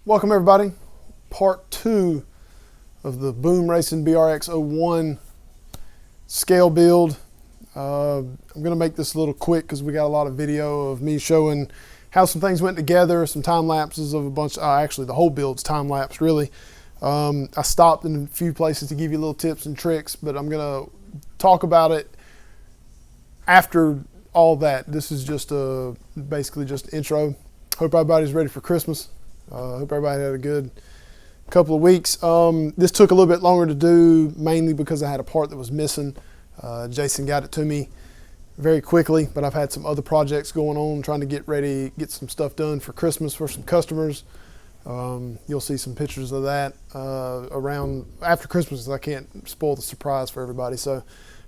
Welcome everybody, part 2 of the Boom Racing BRX01 scale build. I'm going to make this a little quick because we got a lot of video of me showing how some things went together, some time lapses of a bunch, actually the whole build's time lapse really. I stopped in a few places to give you little tips and tricks, but I'm going to talk about it after all that. This is just basically just an intro. Hope everybody's ready for Christmas. Hope everybody had a good couple of weeks. This took a little bit longer to do, mainly because I had a part that was missing. Jason got it to me very quickly, but I've had some other projects going on, trying to get ready, get some stuff done for Christmas for some customers. You'll see some pictures of that around after Christmas. I can't spoil the surprise for everybody, so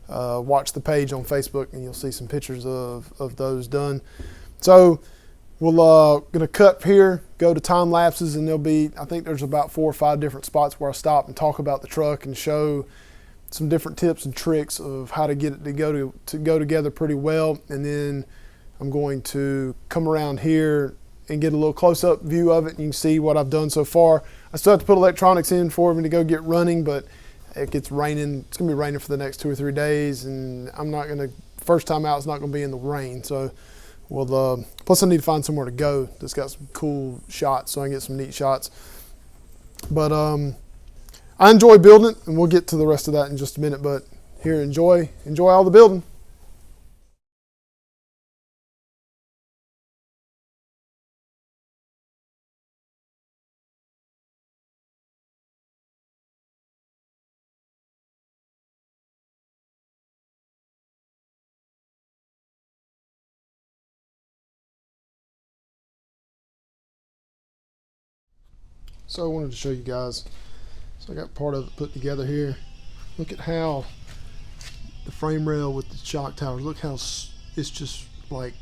watch the page on Facebook and you'll see some pictures of those done. So we'll gonna cut here, go to time lapses, and there'll be, I think there's about 4 or 5 different spots where I stop and talk about the truck and show some different tips and tricks of how to get it to go together pretty well. And then I'm going to come around here and get a little close-up view of it, and you can see what I've done so far. I still have to put electronics in for me to go get running, but it gets raining. It's gonna be raining for the next 2 or 3 days, and I'm not gonna, first time out, it's not gonna be in the rain. So we'll, plus I need to find somewhere to go that's got some cool shots so I can get some neat shots. But I enjoy building it, and we'll get to the rest of that in just a minute. But here, enjoy all the building. So I wanted to show you guys. So I got part of it put together here. Look at how the frame rail with the shock towers, look how it's just like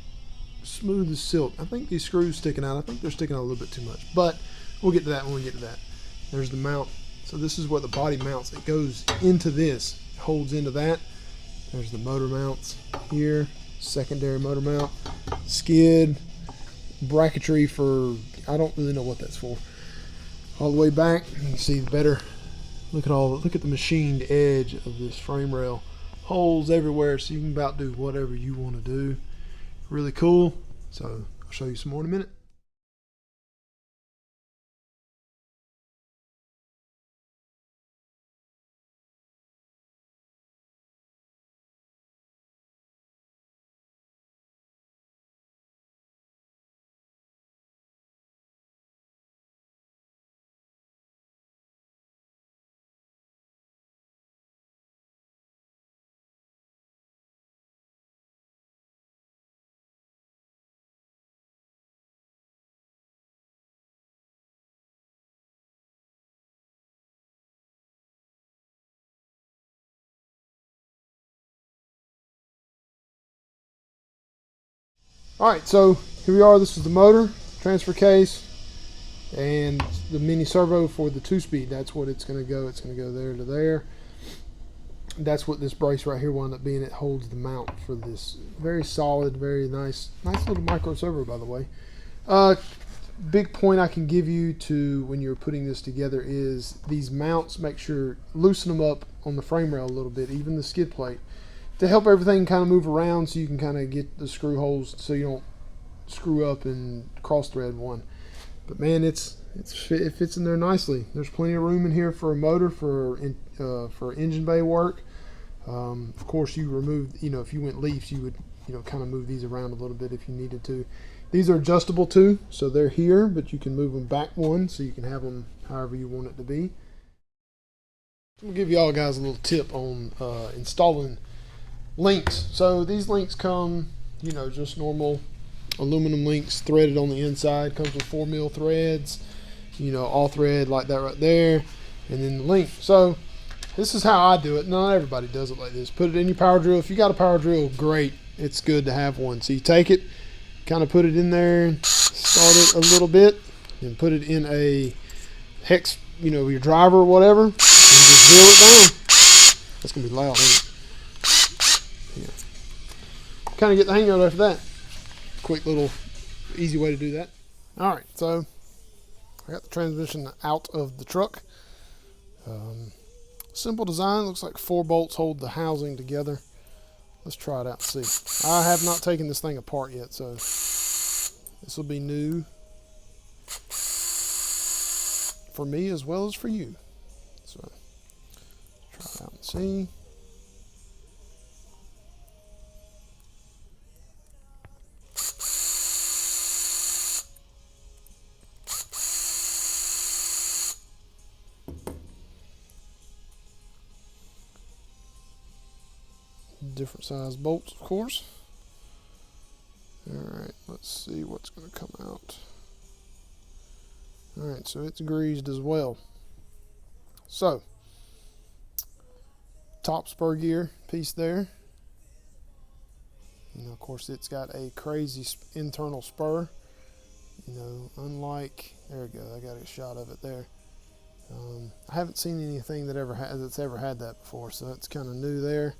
smooth as silk. I think these screws sticking out, I think they're sticking out a little bit too much, but we'll get to that when we get to that. There's the mount. So this is where the body mounts. It goes into this, it holds into that. There's the motor mounts here, secondary motor mount, skid, bracketry for, I don't really know what that's for. All the way back, you can see better. Look at the machined edge of this frame rail. Holes everywhere, so you can about do whatever you want to do. Really cool. So I'll show you some more in a minute. Alright, so here we are. This is the motor, transfer case, and the mini servo for the 2-speed. That's what it's going to go. It's going to go there to there. That's what this brace right here will end up being. It holds the mount for this very solid, very nice little micro servo, by the way. Big point I can give you to when you're putting this together is these mounts, make sure, loosen them up on the frame rail a little bit, even the skid plate, to help everything kind of move around so you can kind of get the screw holes so you don't screw up and cross thread one. But man, it fits in there nicely. There's plenty of room in here for a motor, for engine bay work. Of course, you remove, if you went leafs, you would kind of move these around a little bit if you needed to. These are adjustable too, so they're here, but you can move them back one so you can have them however you want it to be. I'm gonna give y'all guys a little tip on installing links. So these links come, just normal aluminum links threaded on the inside. Comes with 4mm threads, all thread like that right there, and then the link. So this is how I do it. Not everybody does it like this. Put it in your power drill. If you got a power drill, great. It's good to have one. So you take it, kind of put it in there, start it a little bit, and put it in a hex, your driver or whatever, and just drill it down. That's gonna be loud, ain't it? Kind of get the hang of it after that. Quick little easy way to do that. All right, so I got the transmission out of the truck. Simple design, looks like 4 bolts hold the housing together. Let's try it out and see. I have not taken this thing apart yet, so this will be new for me as well as for you. So try it out and see. Different size bolts, of course. Alright, let's see what's going to come out. Alright, so it's greased as well. So, top spur gear piece there. You know, of course, it's got a crazy internal spur. You know, unlike, there we go, I got a shot of it there. I haven't seen anything that's ever had that before, so that's kind of new there.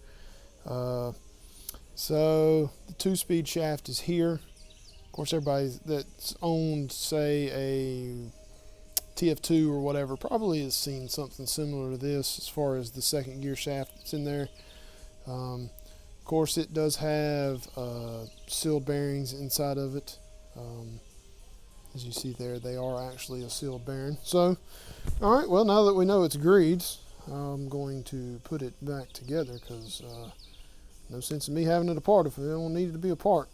So the 2-speed shaft is here. Of course, everybody that's owned, say, a TF2 or whatever probably has seen something similar to this as far as the second gear shaft that's in there. Of course, it does have sealed bearings inside of it. As you see there, they are actually a sealed bearing. So, all right, well, now that we know it's greased, I'm going to put it back together because no sense in me having it apart if it don't need it to be apart.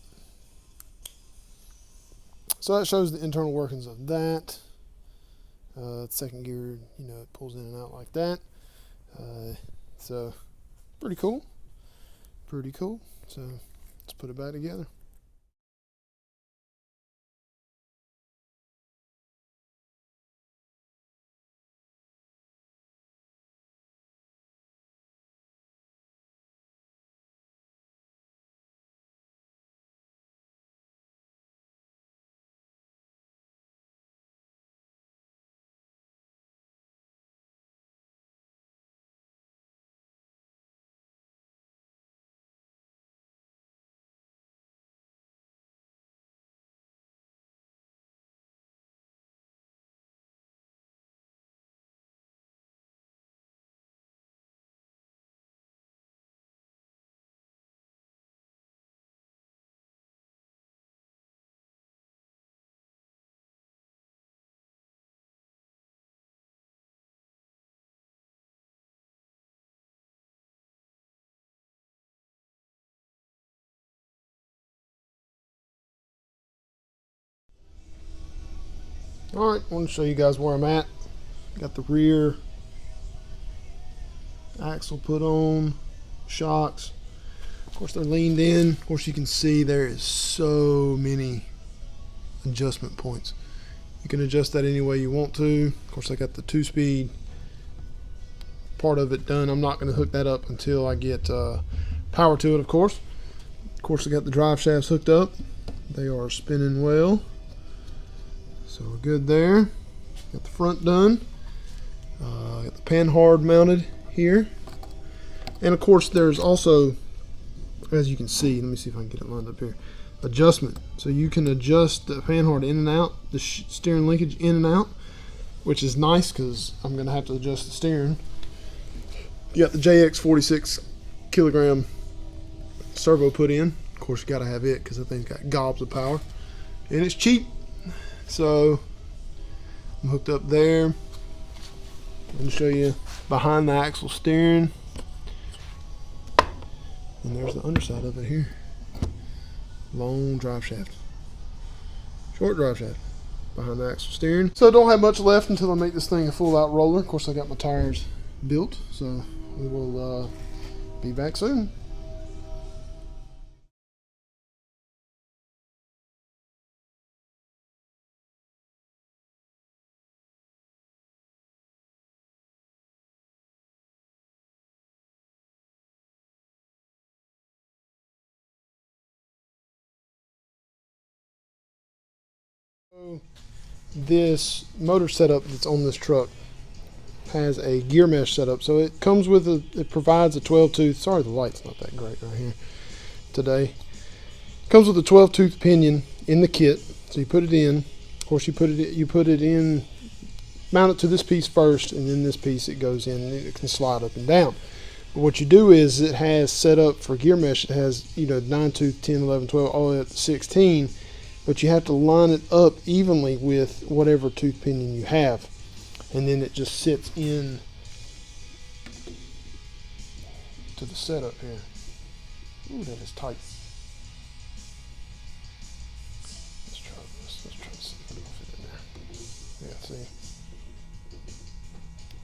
So that shows the internal workings of that. Second gear, you know, it pulls in and out like that. So pretty cool. Pretty cool. So let's put it back together. Alright, I want to show you guys where I'm at. Got the rear axle put on, shocks. Of course, they're leaned in. Of course, you can see there is so many adjustment points. You can adjust that any way you want to. Of course, I got the 2-speed part of it done. I'm not going to hook that up until I get power to it, of course. Of course, I got the drive shafts hooked up. They are spinning well. So we're good there. Got the front done. Got the panhard mounted here. And of course there's also, as you can see, let me see if I can get it lined up here, adjustment. So you can adjust the panhard in and out, the steering linkage in and out, which is nice because I'm going to have to adjust the steering. You got the JX 46 kilogram servo put in. Of course you got to have it because that thing's got gobs of power. And it's cheap. So I'm hooked up there. I'm going to show you behind the axle steering. And there's the underside of it here. Long drive shaft. Short drive shaft behind the axle steering. So I don't have much left until I make this thing a full out roller. Of course I got my tires built, so we will be back soon. This motor setup that's on this truck has a gear mesh setup, so it comes with it provides a 12-tooth. Sorry, the light's not that great right here today. It comes with a 12-tooth pinion in the kit, so you put it in. Of course, you put it in mount it to this piece first, and then this piece it goes in, and it can slide up and down. But what you do is it has set up for gear mesh. It has 9 tooth, 10, 11, 12, all the way up to 16. But you have to line it up evenly with whatever tooth pinion you have, and then it just sits in to the setup here. Ooh, that is tight. Let's try this. Let's try to see if it'll fit in there. Yeah, see.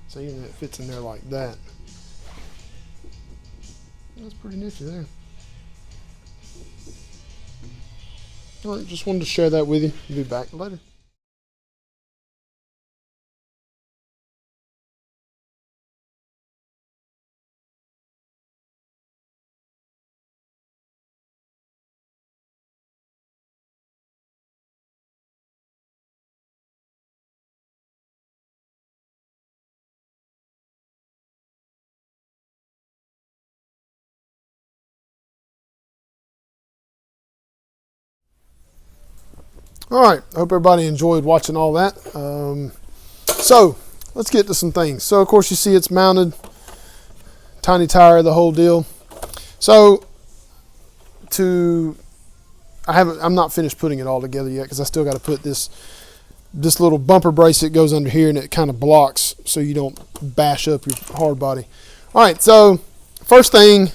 So even if it fits in there like that, that's pretty nifty there. All right, just wanted to share that with you. I'll be back later. All right, I hope everybody enjoyed watching all that. So let's get to some things. So of course you see it's mounted, tiny tire, the whole deal. So I'm not finished putting it all together yet because I still got to put this little bumper brace that goes under here, and it kind of blocks so you don't bash up your hard body. All right, so first thing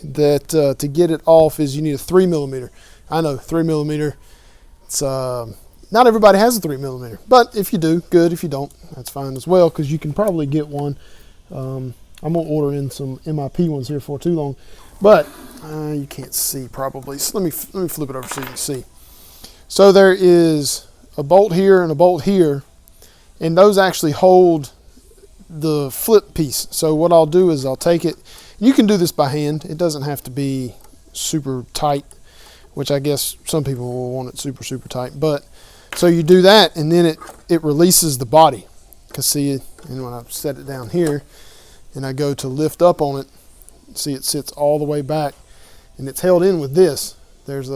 that to get it off is you need a 3mm. I know 3mm. It's not everybody has a 3mm, but if you do, good. If you don't, that's fine as well, because you can probably get one. I'm gonna order in some MIP ones here for too long, but you can't see probably. So let me flip it over so you can see. So there is a bolt here and a bolt here, and those actually hold the flip piece. So what I'll do is I'll take it. You can do this by hand. It doesn't have to be super tight, which I guess some people will want it super, super tight. But so you do that, and then it releases the body. Because see, and when I set it down here, and I go to lift up on it, see it sits all the way back, and it's held in with this. There's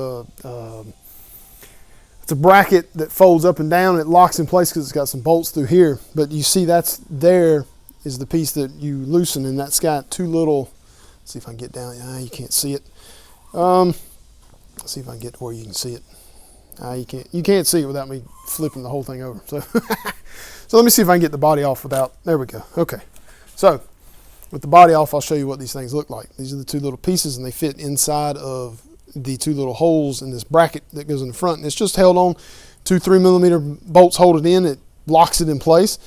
it's a bracket that folds up and down, and it locks in place because it's got some bolts through here. But you see there is the piece that you loosen, and that's got two little, let's see if I can get down, you can't see it. Let's see if I can get to where you can see it. You can't see it without me flipping the whole thing over. So, so let me see if I can get the body off without, there we go. Okay. So with the body off, I'll show you what these things look like. These are the two little pieces, and they fit inside of the two little holes in this bracket that goes in the front. And it's just held on. 2 3mm bolts hold it in. It locks it in place.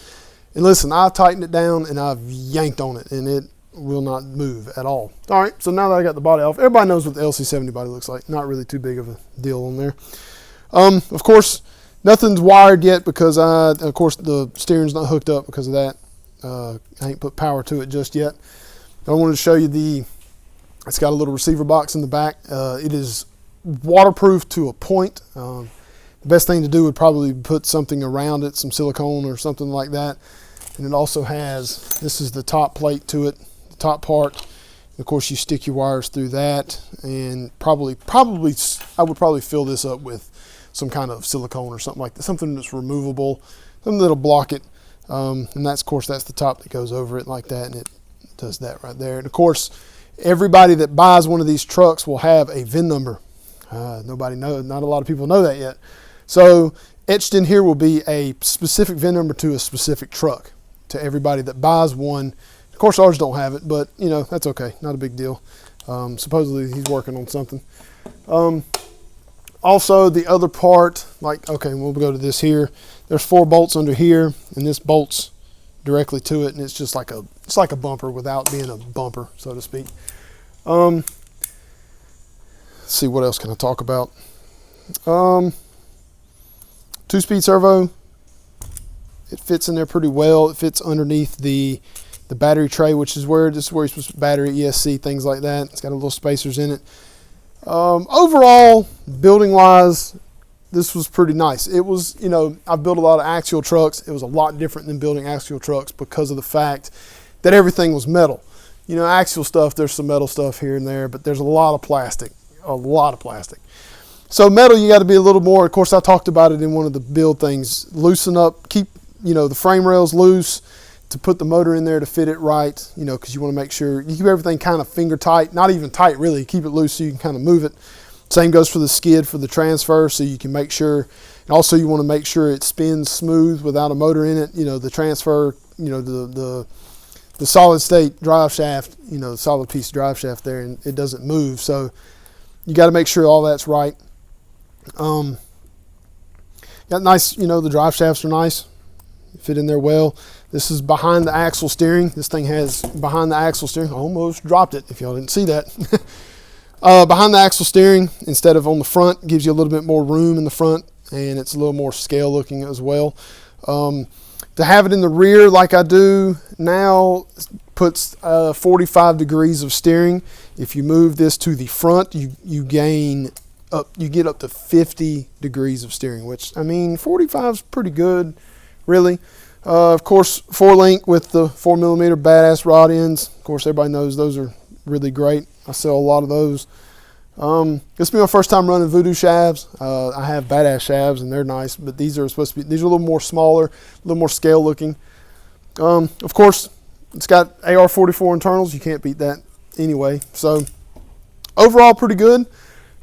And listen, I've tightened it down and I've yanked on it, and it will not move at all. All right, so now that I got the body off, everybody knows what the LC70 body looks like. Not really too big of a deal on there. Of course, nothing's wired yet because of course the steering's not hooked up because of that. I ain't put power to it just yet. I wanted to show you it's got a little receiver box in the back. It is waterproof to a point. The best thing to do would probably put something around it, some silicone or something like that. And it also has, this is the top plate to it, the top part. Of course, you stick your wires through that, and I would probably fill this up with some kind of silicone or something like that, something that's removable, something that'll block it. And that's, of course, that's the top that goes over it like that, and it does that right there. And of course, everybody that buys one of these trucks will have a VIN number. Not a lot of people know that yet. So etched in here will be a specific VIN number to a specific truck to everybody that buys one. Of course, ours don't have it, but that's okay, not a big deal. Supposedly he's working on something. Also, the other part, okay, we'll go to this here. There's 4 bolts under here, and this bolts directly to it, and it's just like a bumper without being a bumper, so to speak. Let's see, what else can I talk about? 2-speed servo. It fits in there pretty well. It fits underneath the battery tray, this is where you're supposed to put battery, ESC, things like that. It's got a little spacers in it. Overall, building wise, this was pretty nice. It was, I've built a lot of axial trucks. It was a lot different than building axial trucks because of the fact that everything was metal. Axial stuff, there's some metal stuff here and there, but there's a lot of plastic. So metal, you got to be a little more, of course I talked about it in one of the build things, loosen up, keep you know, the frame rail's loose, to put the motor in there to fit it right, you know, because you want to make sure you keep everything kind of finger tight, not even tight really, keep it loose so you can kind of move it. Same goes for the skid for the transfer, so you can make sure, and also you want to make sure it spins smooth without a motor in it. You know, the transfer, you know, the solid state drive shaft, you know, the solid piece drive shaft there, and it doesn't move. So you got to make sure all that's right. Got nice, you know, the drive shafts are nice, fit in there well. This is behind the axle steering. This thing has behind the axle steering. I almost dropped it if y'all didn't see that. Behind the axle steering instead of on the front gives you a little bit more room in the front, and it's a little more scale looking as well. To have it in the rear like I do now puts 45 degrees of steering. If you move this to the front, you get up to 50 degrees of steering, which, I mean, 45 is pretty good, really. Of course, 4-link with the 4mm badass rod ends. Of course, everybody knows those are really great. I sell a lot of those. This will be my first time running Voodoo shafts. I have badass shafts and they're nice, but these are supposed to be, these are a little more smaller, a little more scale looking. Of course, it's got AR-44 internals. You can't beat that anyway. So overall, pretty good.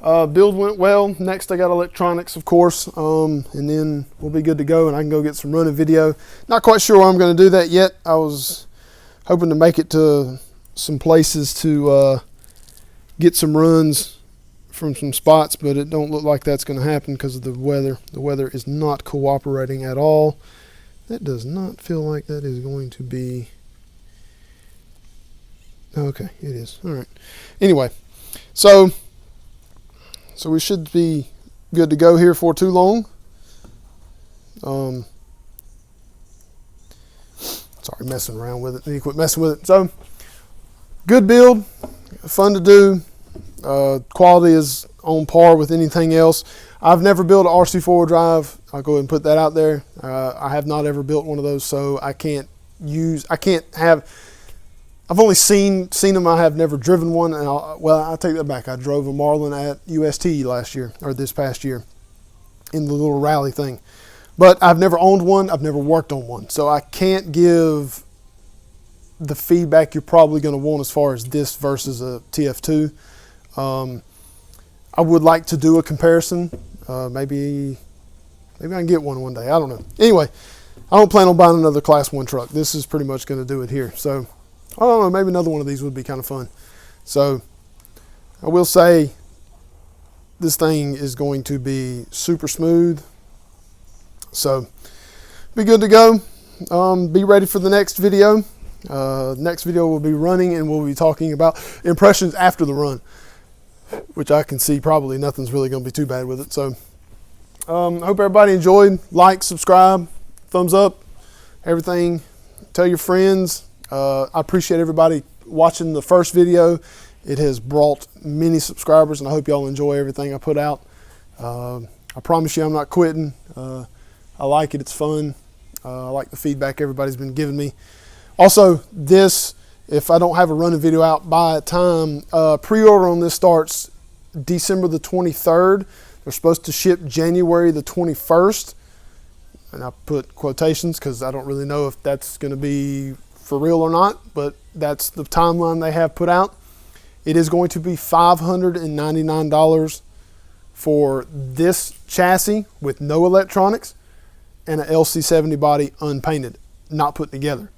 Build went well. Next, I got electronics, of course, and then we'll be good to go, and I can go get some running video. Not quite sure where I'm going to do that yet. I was hoping to make it to some places to get some runs from some spots, but it don't look like that's going to happen because of the weather. The weather is not cooperating at all. That does not feel like that is going to be... Okay, it is. All right. Anyway, so we should be good to go here for too long. Sorry, messing around with it. Need to quit messing with it. So, good build, fun to do. Quality is on par with anything else. I've never built an RC4 drive. I'll go ahead and put that out there. I have not ever built one of those, so I've only seen them. I have never driven one. And I'll take that back. I drove a Marlin at UST last year, or this past year, in the little rally thing. But I've never owned one. I've never worked on one. So I can't give the feedback you're probably going to want as far as this versus a TF2. I would like to do a comparison. Maybe I can get one day. I don't know. Anyway, I don't plan on buying another Class 1 truck. This is pretty much going to do it here. So I don't know, maybe another one of these would be kind of fun. So I will say this thing is going to be super smooth. So be good to go. Be ready for the next video. Next video will be running, and we'll be talking about impressions after the run, which I can see probably nothing's really going to be too bad with it. So I hope everybody enjoyed. Like, subscribe, thumbs up, everything. Tell your friends. I appreciate everybody watching the first video. It has brought many subscribers, and I hope y'all enjoy everything I put out. I promise you I'm not quitting. I like it. It's fun. I like the feedback everybody's been giving me. Also, this, if I don't have a running video out by time, pre-order on this starts December the 23rd. They're supposed to ship January the 21st. And I put quotations because I don't really know if that's going to be for real or not, but that's the timeline they have put out. It is going to be $599 for this chassis with no electronics and an LC70 body unpainted, not put together.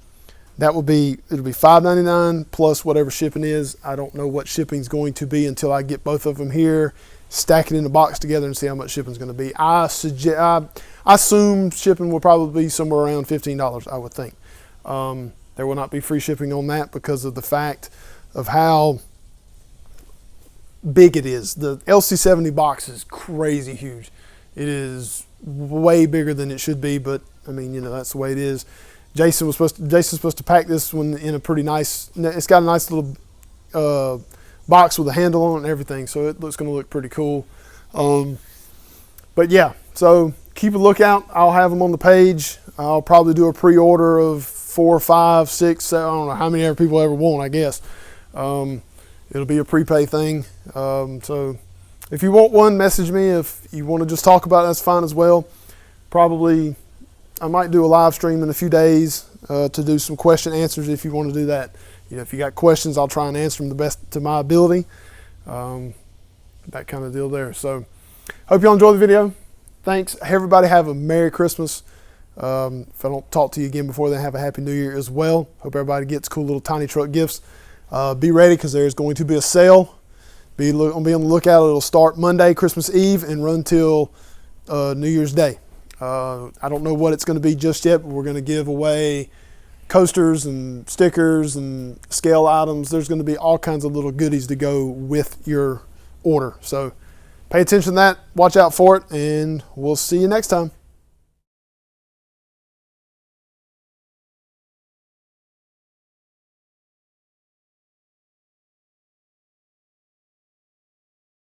It'll be $599 plus whatever shipping is. I don't know what shipping's going to be until I get both of them here, stack it in a box together, and see how much shipping's going to be. I assume shipping will probably be somewhere around $15, I would think. There will not be free shipping on that because of the fact of how big it is. The LC70 box is crazy huge. It is way bigger than it should be, but I mean, you know, that's the way it is. Jason's supposed to pack this one in a pretty nice, it's got a nice little box with a handle on it and everything, so it looks going to look pretty cool. But yeah, so keep a lookout. I'll have them on the page. I'll probably do a pre-order of 4, 5, 6, 7, I don't know how many ever people ever want, I guess. It'll be a prepay thing. So if you want one, message me. If you want to just talk about it, that's fine as well. Probably, I might do a live stream in a few days to do some question answers if you want to do that. You know, if you got questions, I'll try and answer them the best to my ability. That kind of deal there. So hope y'all enjoy the video. Thanks. Everybody have a Merry Christmas. If I don't talk to you again before then, have a Happy New Year as well. Hope everybody gets cool little tiny truck gifts. Be ready because there's going to be a sale. Be on the lookout. It'll start Monday, Christmas Eve, and run till New Year's Day. I don't know what it's going to be just yet, but we're going to give away coasters and stickers and scale items. There's going to be all kinds of little goodies to go with your order. So pay attention to that, watch out for it, and we'll see you next time.